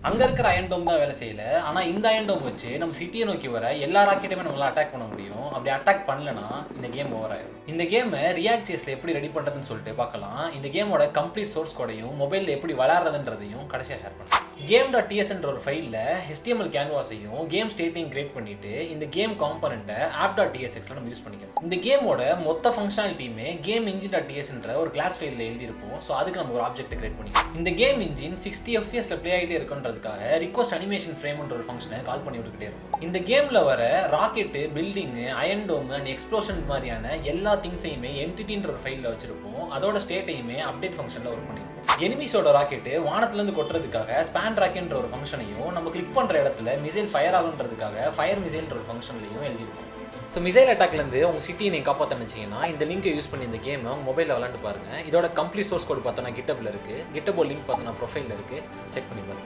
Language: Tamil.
அங்க இருக்கிற அயன் டோம் தான் வேலை செய்யல. ஆனா இந்த அயன் டோம் வச்சு நம்ம சிட்டியை நோக்கி வர எல்லா ராக்கெட்டுமே நம்மளால அட்டாக் பண்ண முடியும். அப்படி அட்டாக் பண்ணலனா இந்த கேம் ஓவர் ஆயிடும். இந்த கேமை ரியாக்ட் ஜேஸ்ல எப்படி ரெடி பண்றதுன்னு சொல்லிட்டு பார்க்கலாம். இந்த கேமோட கம்ப்ளீட் சோர்ஸ் கோடையும் மொபைல்ல எப்படி விளையாடுறதுன்றதையும் கடைசியா ஷேர் பண்ணுறேன். game.tsன்ற ஒரு ஃபைல்ல HTML கேன்வாஸையும் கேம் ஸ்டேட்டையும் கிரியேட் பண்ணிட்டு இந்த கேம் காம்பனண்ட்டை app.tsxல நம்ம யூஸ் பண்ணிக்கலாம். இந்த கேமோட மொத்த ஃபங்க்ஷனாலிட்டியுமே கேம் engine.tsன்ற ஒரு கிளாஸ் ஃபைல்ல எழுதியிருப்போம். ஸோ அதுக்கு நம்ம ஒரு ஆப்ஜெக்ட் கிரியேட் பண்ணிக்கலாம். இந்த கேம் இன்ஜின் 60 fpsல ப்ளே ஆகிட்டே இருக்குன்றதுக்காக ரிக்வஸ்ட் அனிமேஷன் ஃப்ரேம்ன்ற ஒரு ஃபங்க்ஷனை கால் பண்ணி விட்டுக்கிட்டே இருக்கும். இந்த கேம்ல வர rocket, building, iron dome and explosion மாதிரியான எல்லா திங்ஸையுமே என்டிட்டின்ற ஒரு ஃபைல்ல வச்சிருப்போம். அதோட ஸ்டேட்டையுமே அப்டேட் ஃபங்க்ஷன்ல ஒர்க் பண்ணிருப்போம். எனிமீஸோட ராக்கெட்டு வானத்திலிருந்து கொட்டுறதுக்காக ஸ்பான் ராக்கெட்ன்ற ஒரு ஃபங்க்ஷனையும் நம்ம கிளிக் பண்ற இடத்துல மிசைல் ஃபயர் ஆகுன்றதுக்காக ஃபயர் மிசைல்ன்ற ஒரு ஃபங்க்ஷன்லையும் எழுதிருப்போம். ஸோ மிசைல் அட்டாக்லேருந்து உங்கள் சிட்டியை நீங்கள் காப்பாற்ற நினச்சிங்கன்னா இந்த லிங்கை யூஸ் பண்ணி இந்த கேமை உங்கள் மொபைலில் விளாண்டு பாருங்கள். இதோட கம்ப்ளீட் சோர்ஸ் கோட் பார்த்தோன்னா கிட்டப்ல இருக்குது. கிட்டபோல் லிங்க் பார்த்தோன்னா ப்ரொஃபைலில் இருக்குது. செக் பண்ணி பாருங்கள்.